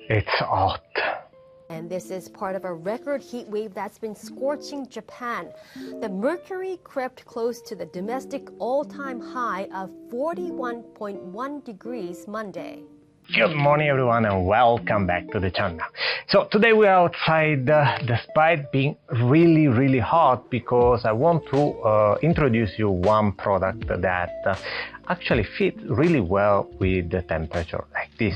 It's hot. And this is part of a record heat wave that's been scorching Japan. The mercury crept close to the domestic all-time high of 41.1 degrees Monday. Good morning everyone and welcome back to the channel. So today we are outside despite being really hot, because I want to introduce you one product that actually fits really well with the temperature like this.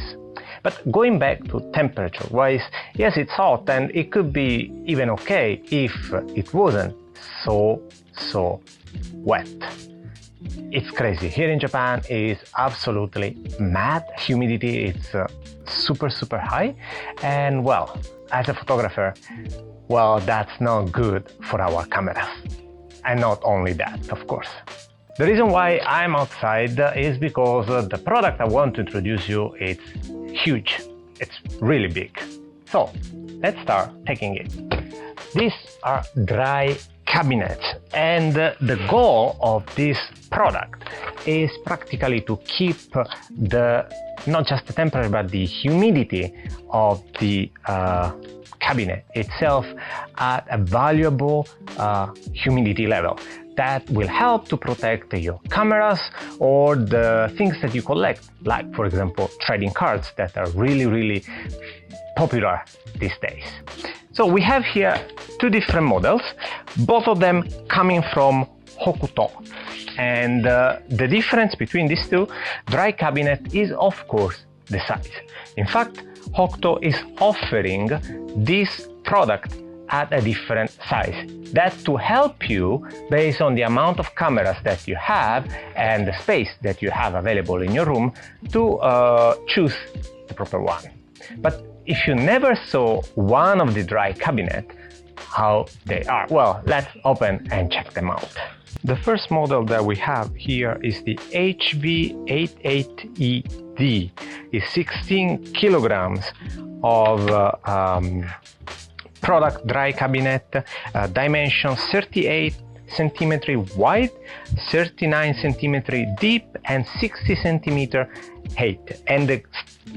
But going back to temperature wise, yes, it's hot and it could be even okay if it wasn't so wet. It's crazy. Here in Japan is absolutely mad. Humidity is super high, and well, as a photographer, well, that's not good for our cameras. And not only that, of course. The reason why I'm outside is because the product I want to introduce you is huge. It's really big. So let's start taking it. These are dry cabinets, and the goal of this product is practically to keep not just the temperature but the humidity of the cabinet itself at a valuable humidity level that will help to protect your cameras or the things that you collect, like for example trading cards that are really popular these days. So we have here two different models, both of them coming from Hokuto. And the difference between these two dry cabinet is of course the size. In fact, Hokuto is offering this product at a different size. That's to help you based on the amount of cameras that you have and the space that you have available in your room to choose the proper one. But if you never saw one of the dry cabinet, how they are, well, let's open and check them out. The first model that we have here is the HV88ED. It's 16 kilograms of product dry cabinet, dimension 38 centimeter wide, 39 centimeter deep, and 60 centimeter height. And the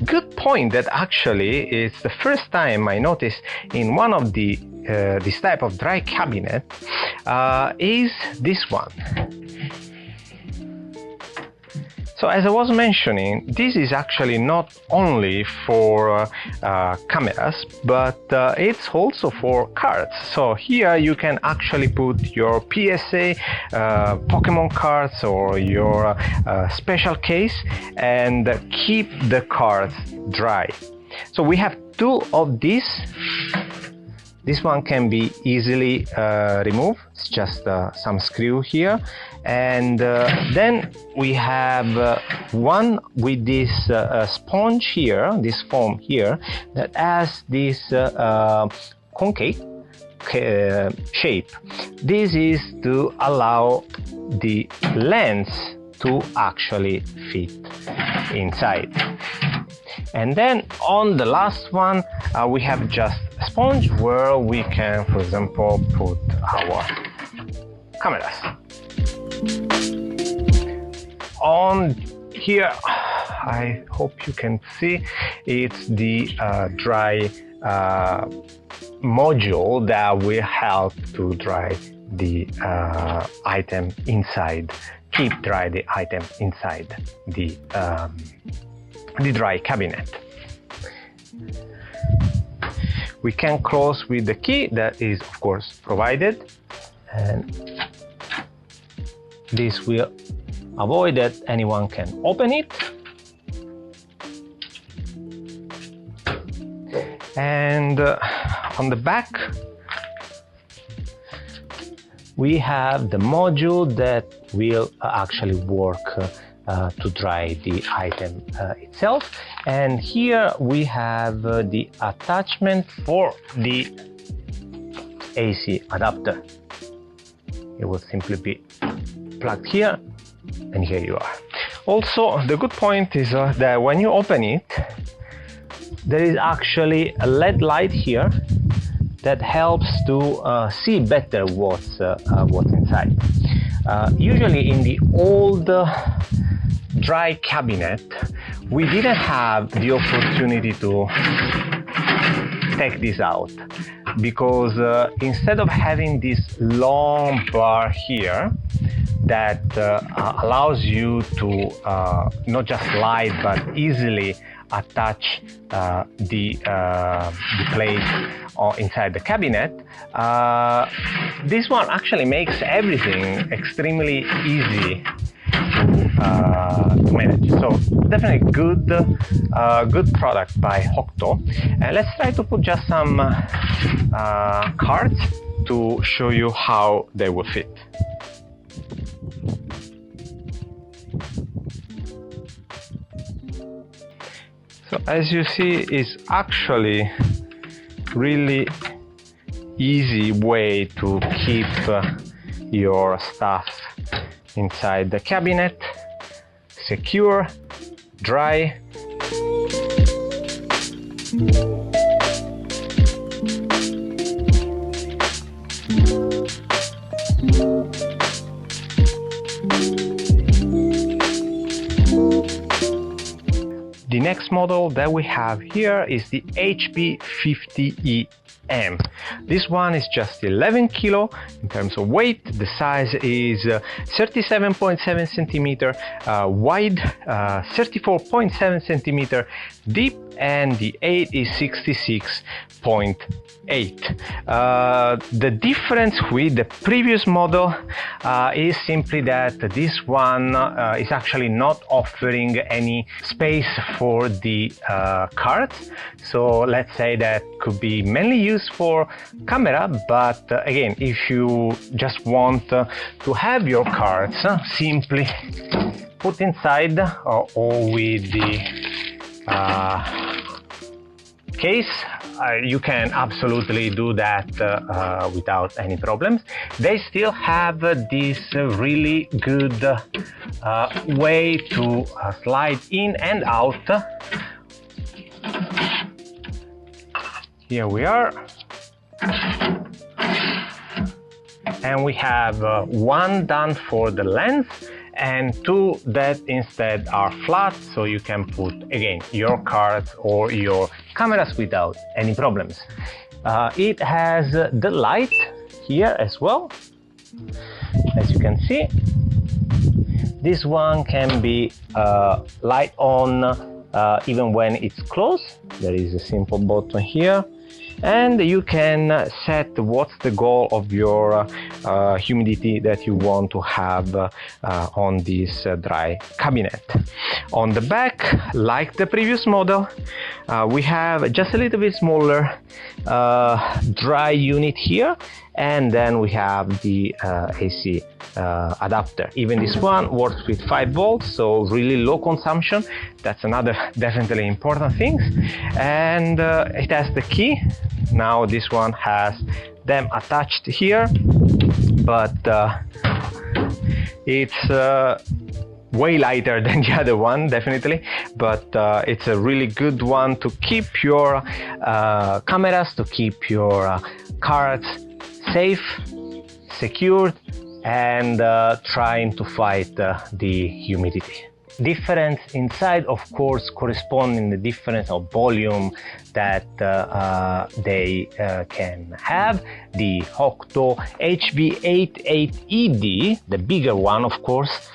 good point that actually is the first time I noticed in one of the this type of dry cabinet is this one. So as I was mentioning, this is actually not only for cameras, but it's also for cards. So here you can actually put your PSA, Pokemon cards, or your special case, and keep the cards dry. So we have two of these. This one can be easily removed. It's just some screw here. And then we have one with this sponge here, this foam here, that has this concave shape. This is to allow the lens to actually fit inside. And then on the last one, we have just a sponge where we can, for example, put our cameras. On here, I hope you can see, it's the dry module that will help to dry the item inside, keep dry the item inside the dry cabinet. We can close with the key that is of course provided, and this will avoid that anyone can open it. And on the back we have the module that will actually work to dry the item itself. And here we have the attachment for the AC adapter. It will simply be plugged here, and here you are. Also, the good point is that when you open it, there is actually a LED light here that helps to see better what's inside. Usually in the old Dry Cabinet, we didn't have the opportunity to take this out because instead of having this long bar here that allows you to not just slide but easily attach the plate inside the cabinet, this one actually makes everything extremely easy to manage. So definitely good product by Hokuto. And let's try to put just some cards to show you how they will fit. So as you see, it's actually really easy way to keep your stuff inside the cabinet, secure, dry. The next model that we have here is the HB50EM. This one is just 11 kilo in terms of weight. The size is 37.7 centimeter wide, 34.7 centimeter deep, and the 8 is 66.8. The difference with the previous model is simply that this one is actually not offering any space for the cards. So let's say that could be mainly used for camera, but again, if you just want to have your cards simply put inside or with the case, you can absolutely do that without any problems. They still have this really good way to slide in and out. Here we are. And we have one done for the lens and two that instead are flat, so you can put again your cards or your cameras without any problems. It has the light here as well. As you can see, this one can be light on even when it's closed. There is a simple button here, and you can set what's the goal of your humidity that you want to have on this dry cabinet. On the back, like the previous model, we have just a little bit smaller dry unit here, and then we have the AC adapter. Even this one works with 5 volts, so really low consumption. That's another definitely important thing. And it has the key. Now this one has them attached here, but it's way lighter than the other one, definitely, but it's a really good one to keep your cameras, to keep your cards safe, secured, and trying to fight the humidity. Difference inside, of course, corresponding the difference of volume that they can have. The Hokuto HB88ED, the bigger one, of course,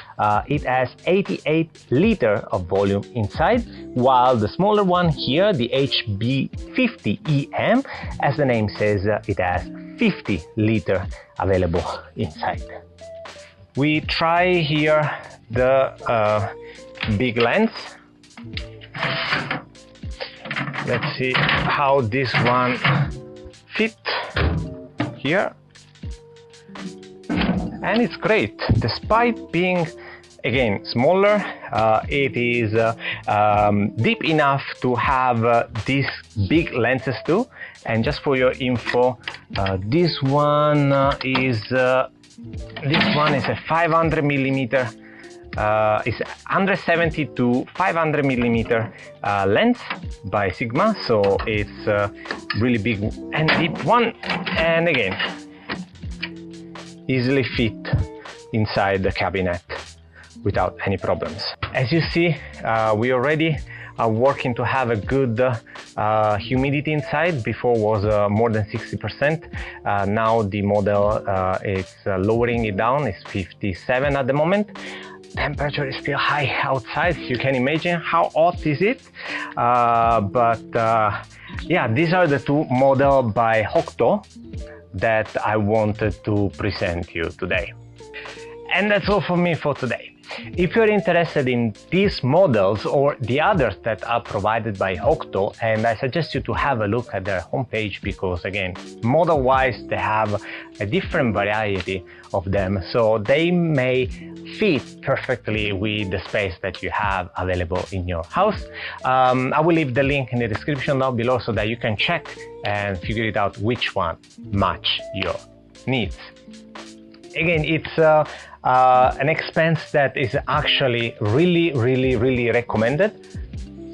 it has 88 liters of volume inside, while the smaller one here, the HB50EM, as the name says, it has 50 liters available inside. We try here the big lens. Let's see how this one fit here. And it's great, despite being again smaller, it is deep enough to have these big lenses too. And just for your info, this one is a 500 millimeter. It's 170 to 500 millimeter lens by Sigma, so it's really big and deep one, and again easily fit inside the cabinet without any problems. As you see, we already are working to have a good humidity inside. Before was more than 60%. Now the model is lowering it down. It's 57 at the moment. Temperature is still high outside, so you can imagine how hot is it. Yeah, these are the two models by Hokuto that I wanted to present you today. And that's all for me for today. If you're interested in these models or the others that are provided by Hokuto, and I suggest you to have a look at their homepage, because again, model-wise they have a different variety of them, so they may fit perfectly with the space that you have available in your house. I will leave the link in the description down below so that you can check and figure it out which one match your needs. Again, it's an expense that is actually really recommended.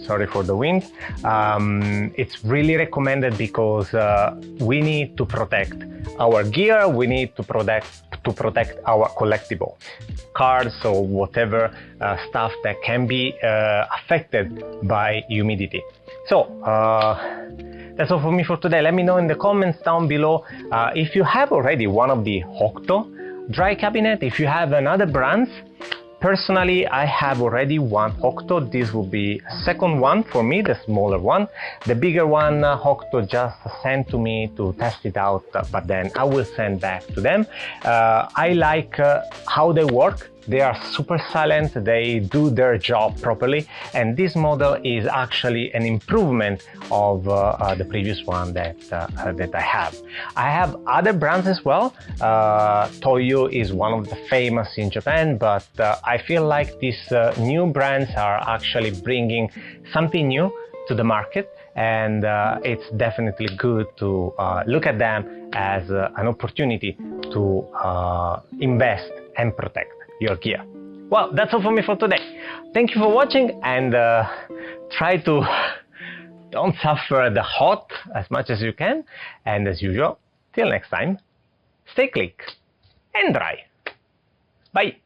Sorry for the wind. It's really recommended because we need to protect our gear. We need to protect our collectible cards or whatever stuff that can be affected by humidity. So that's all for me for today. Let me know in the comments down below if you have already one of the Hokuto Dry Cabinet, if you have another brands. Personally, I have already one Hokuto. This will be a second one for me, the smaller one. The bigger one, Hokuto just sent to me to test it out, but then I will send back to them. I like how they work. They are super silent, they do their job properly, and this model is actually an improvement of the previous one that I have. I have other brands as well. Toyo is one of the famous in Japan, but I feel like these new brands are actually bringing something new to the market, and it's definitely good to look at them as an opportunity to invest and protect your gear. Well, that's all for me for today. Thank you for watching, and try to don't suffer the hot as much as you can. And as usual, till next time, stay click and dry. Bye.